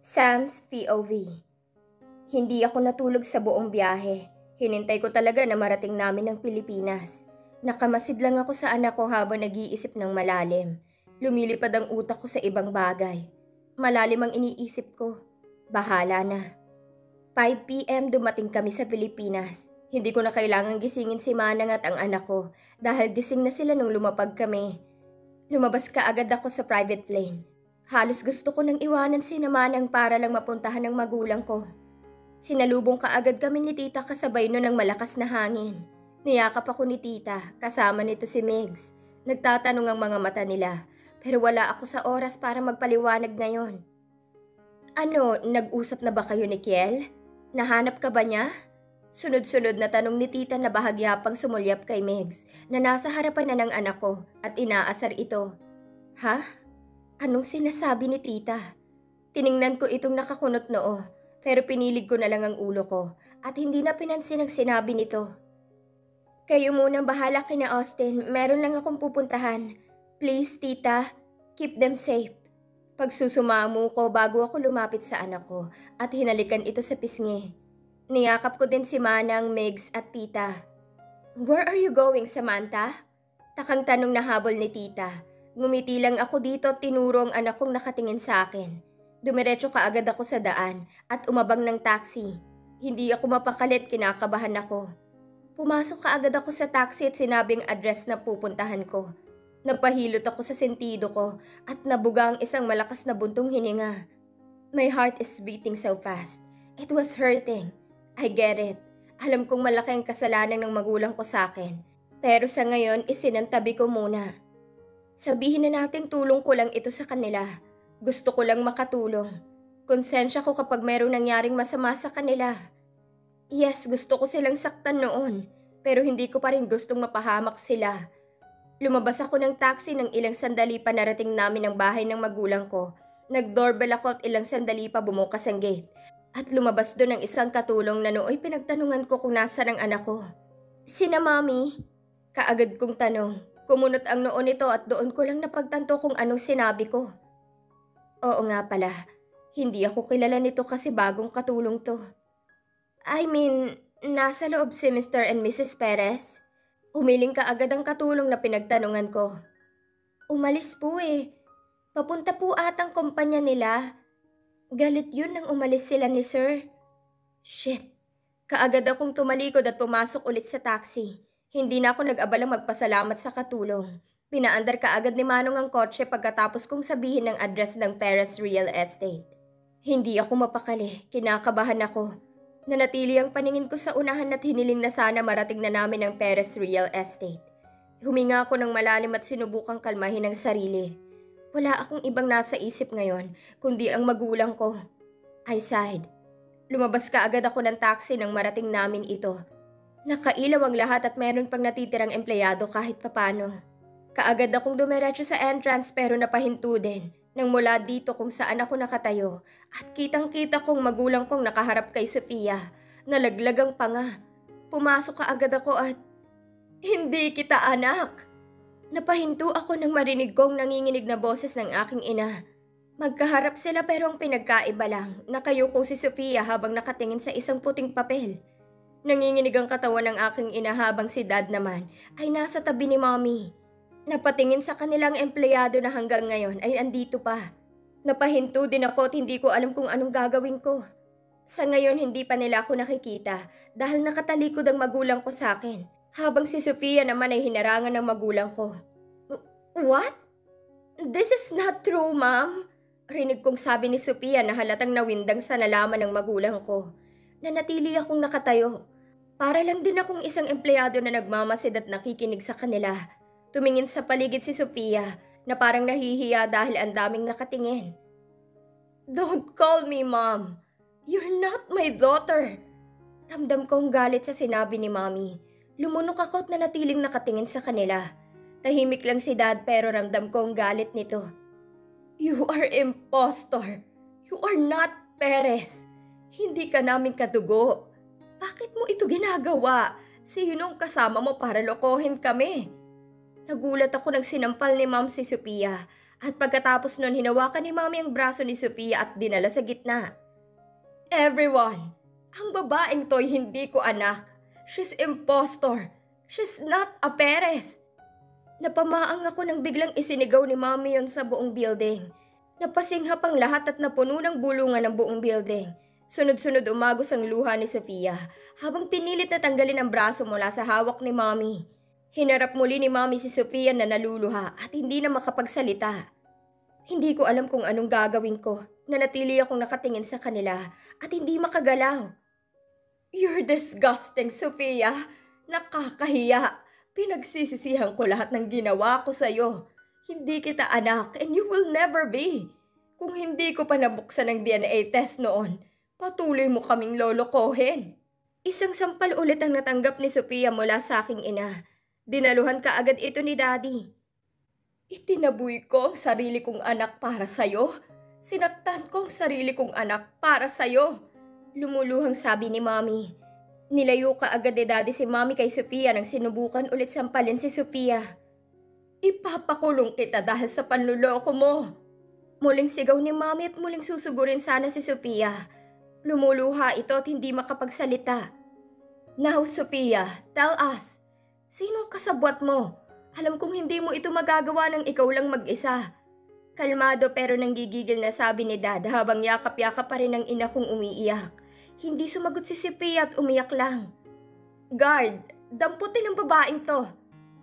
Sam's POV. Hindi ako natulog sa buong biyahe. Hinintay ko talaga na marating namin ng Pilipinas. Nakamasid lang ako sa anak ko habang nag-iisip ng malalim. Lumilipad ang utak ko sa ibang bagay. Malalim ang iniisip ko. Bahala na. 5 p.m. dumating kami sa Pilipinas. Hindi ko na kailangang gisingin si Manang at ang anak ko dahil gising na sila nung lumapag kami. Lumabas ka agad ako sa private plane. Halos gusto ko nang iwanan si Manang para lang mapuntahan ng magulang ko. Sinalubong ka agad kami ni tita kasabay nun ng malakas na hangin. Niyakap ako ni tita, kasama nito si Migs. Nagtatanong ang mga mata nila, pero wala ako sa oras para magpaliwanag ngayon. Ano, nag-usap na ba kayo ni Kiel? Nahanap ka ba niya? Sunod-sunod na tanong ni tita na bahagya pang sumulyap kay Migs na nasa harapan na ng anak ko at inaasar ito. Ha? Anong sinasabi ni tita? Tiningnan ko itong nakakunot noo, pero pinilig ko na lang ang ulo ko at hindi na pinansin ang sinabi nito. Kayo munang bahala kina Austin, meron lang akong pupuntahan. Please tita, keep them safe. Pagsusumamo ko bago ako lumapit sa anak ko at hinalikan ito sa pisngi. Niyakap ko din si Manang, Migs at tita. Where are you going, Samantha? Takang tanong na habol ni tita. Ngumiti lang ako dito at tinuro ang anak kong nakatingin sa akin. Dumiretso kaagad ako sa daan at umabang ng taxi. Hindi ako mapakalit, kinakabahan ako. Pumasok kaagad ako sa taxi at sinabing address na pupuntahan ko. Napahilot ako sa sentido ko at nabuga ang isang malakas na buntong hininga. My heart is beating so fast. It was hurting. I get it. Alam kong malaki ang kasalanan ng magulang ko sa akin. Pero sa ngayon, isinantabi ko muna. Sabihin na nating tulong ko lang ito sa kanila. Gusto ko lang makatulong. Konsensya ko kapag merong nangyaring masama sa kanila. Yes, gusto ko silang saktan noon. Pero hindi ko pa rin gustong mapahamak sila. Lumabas ako ng taxi ng ilang sandali pa narating namin ang bahay ng magulang ko. Nag-doorbell ako at ilang sandali pa bumukas ang gate. At lumabas doon ang isang katulong na nooy pinagtanungan ko kung nasa ng anak ko. Sina mami? Kaagad kong tanong. Kumunot ang noo nito at doon ko lang napagtanto kung anong sinabi ko. Oo nga pala, hindi ako kilala nito kasi bagong katulong to. I mean, nasa loob si Mr. and Mrs. Perez? Umiling ka agad ang katulong na pinagtanungan ko. Umalis po eh. Papunta po atang kumpanya nila. Galit yun nang umalis sila ni Sir. Shit. Kaagad akong tumalikod at pumasok ulit sa taxi. Hindi na ako nag-abalang magpasalamat sa katulong. Pinaandar kaagad ni Manong ang kotse pagkatapos kong sabihin ng address ng Perez Real Estate. Hindi ako mapakali. Kinakabahan ako. Nanatili ang paningin ko sa unahan at hiniling na sana marating na namin ang Perez Real Estate. Huminga ako ng malalim at sinubukang kalmahin ang sarili. Wala akong ibang nasa isip ngayon, kundi ang magulang ko. I sighed. Lumabas kaagad ako ng taxi nang marating namin ito. Nakailaw ang lahat at meron pang natitirang empleyado kahit papano. Kaagad akong dumiretso sa entrance pero napahinto din nang mula dito kung saan ako nakatayo at kitang-kita kong magulang kong nakaharap kay Sofia. Nalaglag ang panga. Pumasok kaagad ako at, "Hindi kita anak!" Napahinto ako nang marinig kong nanginginig na boses ng aking ina. Magkaharap sila pero ang pinagkaiba lang, nakayuko si Sofia habang nakatingin sa isang puting papel. Nanginginig ang katawan ng aking ina habang si Dad naman ay nasa tabi ni Mommy. Napatingin sa kanilang empleyado na hanggang ngayon ay andito pa. Napahinto din ako at hindi ko alam kung anong gagawin ko. Sa ngayon hindi pa nila ako nakikita dahil nakatalikod ang magulang ko sa akin. Habang si Sofia naman ay hinarangan ng magulang ko. What? This is not true, Ma'am. Rinig kong sabi ni Sofia na halatang nawindang sa nalaman ng magulang ko. Nanatili akong nakatayo. Para lang din akong isang empleyado na nagmamasid at nakikinig sa kanila. Tumingin sa paligid si Sofia na parang nahihiya dahil ang daming nakatingin. Don't call me Mom. You're not my daughter. Ramdam kong galit sa sinabi ni Mommy. Lumunok ako at nanatiling nakatingin sa kanila. Tahimik lang si Dad pero ramdam kong galit nito. You are impostor. You are not Perez. Hindi ka namin kadugo. Bakit mo ito ginagawa? Sinong kasama mo para lokohin kami? Nagulat ako nang sinampal ni Ma'am si Sophia At pagkatapos nun, hinawakan ni Mami ang braso ni Sofia at dinala sa gitna. Everyone, ang babaeng to'y hindi ko anak. She's impostor. She's not a Perez. Napamaang ako nang biglang isinigaw ni Mami yon sa buong building. Napasinghap ang lahat at napuno ng bulungan ng buong building. Sunod-sunod umagos ang luha ni Sofia habang pinilit na tanggalin ang braso mula sa hawak ni Mami. Hinarap muli ni Mami si Sofia na naluluha at hindi na makapagsalita. Hindi ko alam kung anong gagawin ko. Nanatili akong nakatingin sa kanila at hindi makagalaw. You're disgusting, Sofia. Nakakahiya. Pinagsisisihan ko lahat ng ginawa ko sa'yo. Hindi kita anak and you will never be. Kung hindi ko pa nabuksan ang DNA test noon, patuloy mo kaming lolokohin. Isang sampal ulit ang natanggap ni Sofia mula sa aking ina. Dinaluhan kaagad ito ni Daddy. Itinaboy ko ang sarili kong anak para sa'yo. Sinaktan ko ang sarili kong anak para sa'yo. Lumuluhang sabi ni Mami. Nilayo kaagad ni Daddy si Mami kay Sofia nang sinubukan ulit sampalin si Sofia. Ipapakulong kita dahil sa panluloko mo. Muling sigaw ni Mami at muling susugurin sana si Sofia. Lumuluha ito at hindi makapagsalita. Now, Sofia, tell us. Sinong kasabwat mo? Alam kong hindi mo ito magagawa ng ikaw lang mag-isa. Kalmado pero nanggigigil na sabi ni Dad habang yakap-yakap pa rin ang ina kong umiiyak. Hindi sumagot si Sofia at umiyak lang. Guard, damputin ang babaeng to.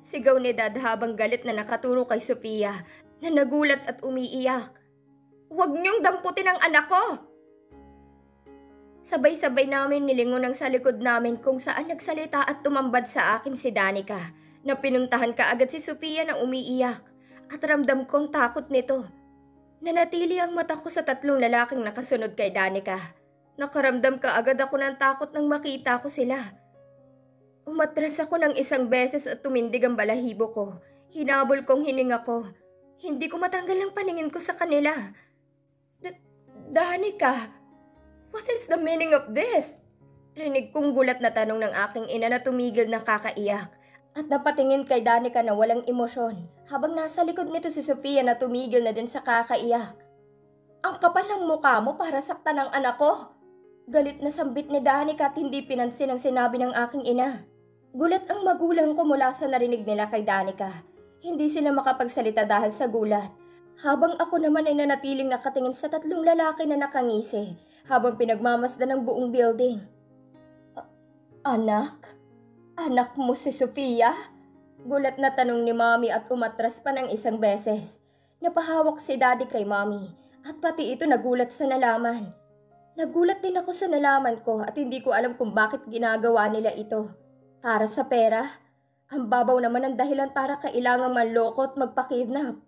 Sigaw ni Dad habang galit na nakaturo kay Sofia na nagulat at umiiyak. Huwag niyong damputin ang anak ko! Sabay-sabay namin nilingon sa likod namin kung saan nagsalita at tumambad sa akin si Danica. Na pinuntahan kaagad si Sofia na umiiyak at ramdam kong takot nito. Nanatili ang mata ko sa tatlong lalaking nakasunod kay Danica. Nakaramdam kaagad ako ng takot nang makita ko sila. Umatras ako ng isang beses at tumindig ang balahibo ko. Hinabol kong hininga ko. Hindi ko matanggal ang paningin ko sa kanila. Danica, what is the meaning of this? Rinig kong gulat na tanong ng aking ina na tumigil na kakaiyak. At napatingin kay Danica na walang emosyon habang nasa likod nito si Sofia na tumigil na din sa kakaiyak. Ang kapal ng mukha mo para saktan ang anak ko. Galit na sambit ni Danica at hindi pinansin ang sinabi ng aking ina. Gulat ang magulang ko mula sa narinig nila kay Danica. Hindi sila makapagsalita dahil sa gulat. Habang ako naman ay nanatiling nakatingin sa tatlong lalaki na nakangisi habang pinagmamasdan ng buong building. Anak? Anak mo si Sofia? Gulat na tanong ni Mami at umatras pa ng isang beses. Napahawak si Daddy kay Mami at pati ito nagulat sa nalaman. Nagulat din ako sa nalaman ko at hindi ko alam kung bakit ginagawa nila ito. Para sa pera? Ang babaw naman ang dahilan para kailangang manloko at magpakidnap.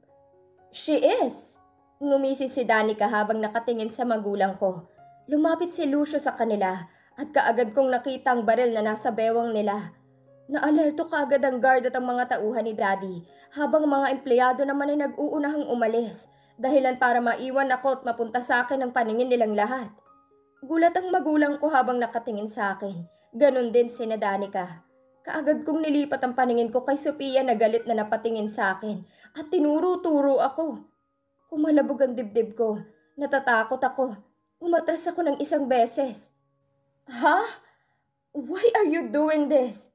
She is! Ngumisi si Danica habang nakatingin sa magulang ko. Lumapit si Lucio sa kanila at kaagad kong nakita ang baril na nasa bewang nila. Naalerto kaagad ang guard at ang mga tauhan ni Daddy habang mga empleyado naman ay nag-uunahang umalis dahilan para maiwan ako at mapunta sa akin ang paningin nilang lahat. Gulat ang magulang ko habang nakatingin sa akin. Ganon din si Danica. Kaagad kong nilipat ang paningin ko kay Sofia na galit na napatingin sa akin at tinuro-turo ako. Kumalabog ang dibdib ko. Natatakot ako. Umatras ako ng isang beses. Ha? Why are you doing this?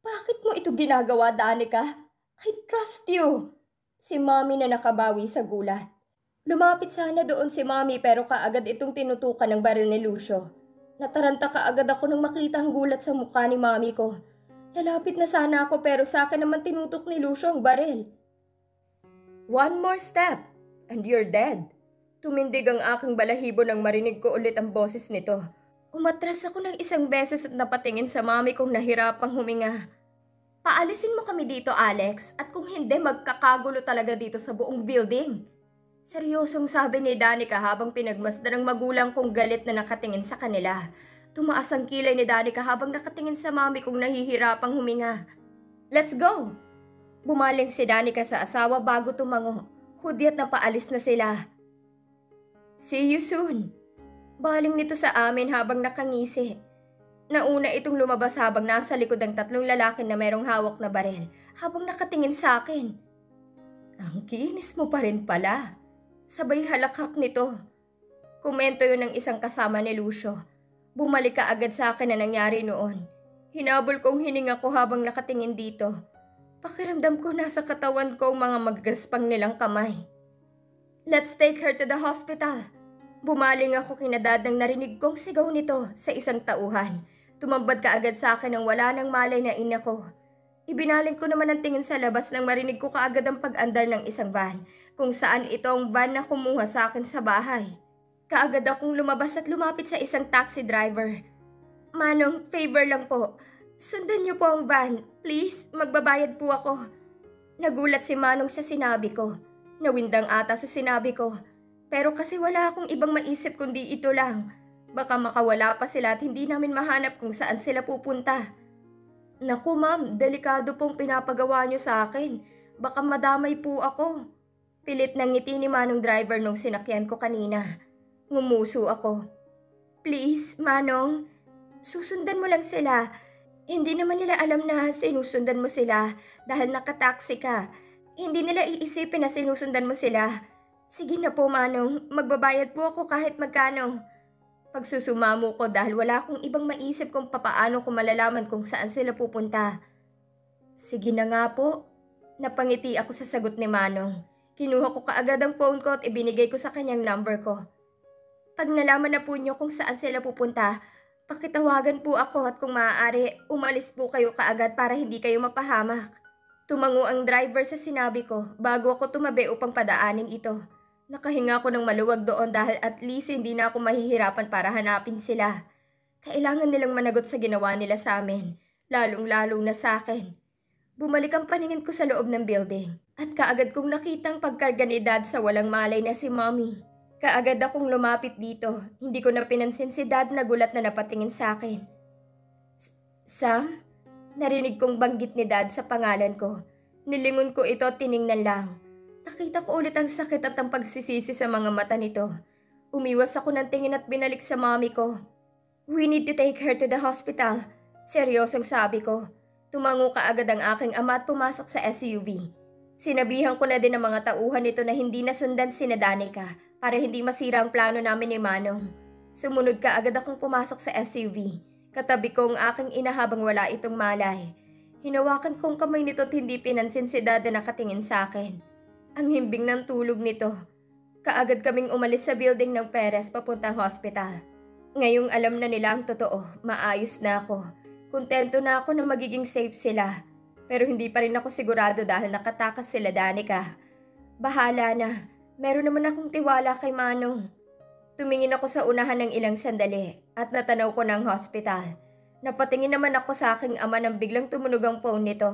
Bakit mo ito ginagawa, Danica? I trust you. Si Mami na nakabawi sa gulat. Lumapit sana doon si Mami pero kaagad itong tinutukan ng baril ni Lucio. Nataranta kaagad ako nang makita ang gulat sa mukha ni Mami ko. Lalapit na sana ako pero sa akin naman tinutok ni Lucio ang baril. One more step and you're dead. Tumindig ang aking balahibo nang marinig ko ulit ang boses nito. Umatras ako ng isang beses at napatingin sa Mami kong nahirapang huminga. Paalisin mo kami dito, Alex, at kung hindi magkakagulo talaga dito sa buong building. Seryosong sabi ni Danica habang pinagmasdan ng magulang kong galit na nakatingin sa kanila. Tumaas ang kilay ni Danica habang nakatingin sa Mami kong nahihirapang huminga. Let's go! Bumaling si Danica sa asawa bago tumango. Hudyat na paalis na sila. See you soon! Baling nito sa amin habang nakangisi. Nauna itong lumabas habang nasa likod ng tatlong lalaki na merong hawak na baril habang nakatingin sa akin. Ang kinis mo pa rin pala. Sabay halakhak nito. Komento yun ng isang kasama ni Lucio. Bumalik ka agad sa akin na nangyari noon. Hinabol kong hininga ko habang nakatingin dito. Pakiramdam ko nasa katawan ko ang mga maggaspang nilang kamay. Let's take her to the hospital. Bumaling ako kina Dad nang narinig kong sigaw nito sa isang tauhan. Tumambad ka agad sa akin nang wala nang malay na ina ko. Ibinaling ko naman ang tingin sa labas nang marinig ko kaagad ang pag-andar ng isang van, kung saan ito ang van na kumuha sa akin sa bahay. Kaagad akong lumabas at lumapit sa isang taxi driver. Manong, favor lang po. Sundan niyo po ang van. Please, magbabayad po ako. Nagulat si Manong sa sinabi ko. Nawindang ata sa sinabi ko. Pero kasi wala akong ibang maisip kundi ito lang. Baka makawala pa sila at hindi namin mahanap kung saan sila pupunta. Naku ma'am, delikado pong pinapagawa niyo sa akin. Baka madamay po ako. Pilit ng ngiti ni Manong driver nung sinakyan ko kanina. Ngumuso ako. Please, Manong, susundan mo lang sila. Hindi naman nila alam na sinusundan mo sila dahil nakataksi ka. Hindi nila iisipin na sinusundan mo sila. Sige na po, Manong, magbabayad po ako kahit magkano. Pagsusumamo ko dahil wala akong ibang maisip kung papaano ko malalaman kung saan sila pupunta. Sige na nga po. Napangiti ako sa sagot ni Manong. Kinuha ko kaagad ang phone ko at ibinigay ko sa kanyang number ko. Pag nalaman na po niyo kung saan sila pupunta, pakitawagan po ako at kung maaari, umalis po kayo kaagad para hindi kayo mapahamak. Tumango ang driver sa sinabi ko bago ako tumabi upang padaanin ito. Nakahinga ko ng maluwag doon dahil at least hindi na ako mahihirapan para hanapin sila. Kailangan nilang managot sa ginawa nila sa amin, lalong-lalo na sa akin. Bumalik ang paningin ko sa loob ng building at kaagad kong nakitang pagkarga ni Dad sa walang malay na si Mommy. Kaagad akong lumapit dito, hindi ko na pinansin si Dad na gulat na napatingin sa akin. Sam? Narinig kong banggit ni Dad sa pangalan ko. Nilingon ko ito at tiningnan lang. Nakita ko ulit ang sakit at ang pagsisisi sa mga mata nito. Umiwas ako ng tingin at binalik sa Mommy ko. We need to take her to the hospital. Seryosong sabi ko. Tumango kaagad ang aking ama at pumasok sa SUV. Sinabihan ko na din ang mga tauhan nito na hindi nasundan sina Danica para hindi masira ang plano namin ni Manong. Sumunod kaagad akong pumasok sa SUV. Katabi ko ang aking ina habang wala itong malay. Hinawakan kong kamay nito at hindi pinansin si Dad na nakatingin sa akin. Ang himbing ng tulog nito. Kaagad kaming umalis sa building ng Perez papuntang hospital. Ngayong alam na nila ang totoo, maayos na ako. Kontento na ako na magiging safe sila. Pero hindi pa rin ako sigurado dahil nakatakas sila Danica. Bahala na, meron naman akong tiwala kay Manong. Tumingin ako sa unahan ng ilang sandali at natanaw ko ng hospital. Napatingin naman ako sa aking ama nang biglang tumunog ang phone nito.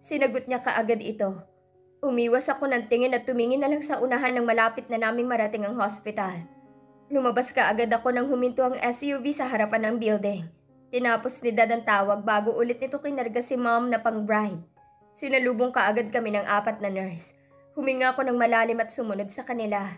Sinagot niya kaagad ito. Umiwas ako ng tingin at tumingin na lang sa unahan ng malapit na naming marating ang hospital. Lumabas kaagad ako nang huminto ang SUV sa harapan ng building. Tinapos ni Dad ang tawag bago ulit nito kinarga si Mom na pang-bride. Sinalubong kaagad kami ng 4 na nurse. Huminga ako ng malalim at sumunod sa kanila.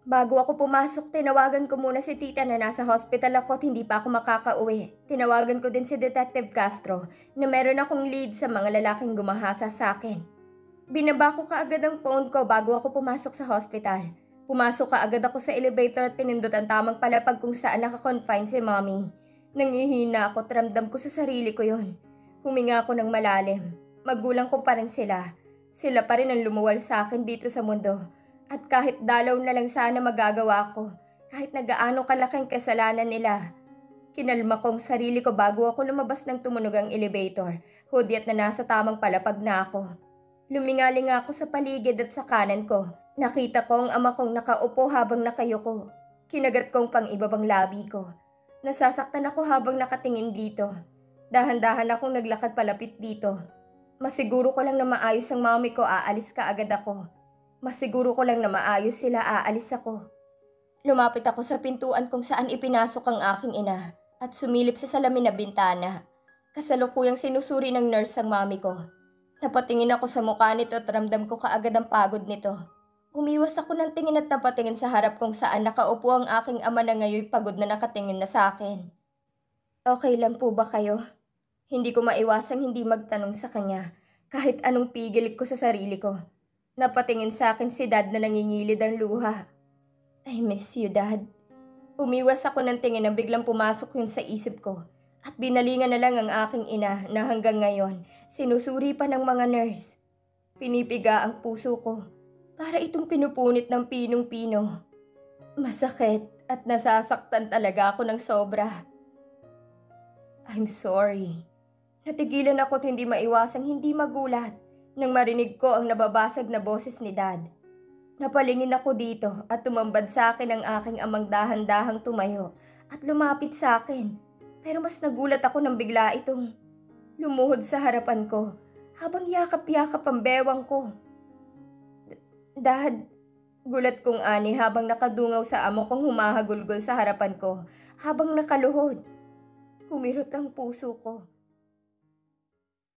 Bago ako pumasok, tinawagan ko muna si Tita na nasa hospital ako at hindi pa ako makakauwi. Tinawagan ko din si Detective Castro na meron akong lead sa mga lalaking gumahasa sa akin. Binaba ko kaagad ang phone ko bago ako pumasok sa hospital. Pumasok kaagad ako sa elevator at pinindot ang tamang palapag kung saan nakakonfine si Mommy. Nangihina ako at ramdam ko sa sarili ko yun. Huminga ako ng malalim. Magulang ko pa rin sila. Sila pa rin ang lumuwal sa akin dito sa mundo. At kahit dalaw na lang sana magagawa ko, kahit na gaano kalaking kasalanan nila. Kinalma kong sarili ko bago ako lumabas ng tumunog ang elevator. Hudyat na nasa tamang palapag na ako. Lumingaling ako sa paligid at sa kanan ko. Nakita ko ang ama kong nakaupo habang nakayuko. Kinagat kong pang-ibabang labi ko. Nasasaktan ako habang nakatingin dito. Dahan-dahan akong naglakad palapit dito. Masiguro ko lang na maayos ang Mommy ko, aalis ka agad ako. Masiguro ko lang na maayos sila, aalis ako. Lumapit ako sa pintuan kung saan ipinasok ang aking ina at sumilip sa salamin na bintana. Kasalukuyang sinusuri ng nurse ang Mommy ko. Napatingin ako sa mukha nito at ramdam ko kaagad ang pagod nito. Umiwas ako ng tingin at napatingin sa harap kung saan nakaupo ang aking ama na ngayon pagod na nakatingin na sa akin. Okay lang po ba kayo? Hindi ko maiwasang hindi magtanong sa kanya Kahit anong pigil ko sa sarili ko, napatingin sa akin si Dad na nangingilid ang luha. I miss you, Dad. Umiwas ako ng tingin nang biglang pumasok yun sa isip ko at binalingan na lang ang aking ina na hanggang ngayon sinusuri pa ng mga nurse. Pinipiga ang puso ko para itong pinupunit ng pinong-pino. Masakit at nasasaktan talaga ako ng sobra. I'm sorry. Natigilan ako't hindi maiwasang hindi magulat nang marinig ko ang nababasag na boses ni Dad. Napalingin ako dito at tumambad sa akin ang aking amang dahan-dahang tumayo at lumapit sa akin. Pero mas nagulat ako nang bigla itong lumuhod sa harapan ko habang yakap-yakap ang bewang ko. Dad, gulat kong ani habang nakadungaw sa amo kong humahagulgol sa harapan ko habang nakaluhod. Kumirot ang puso ko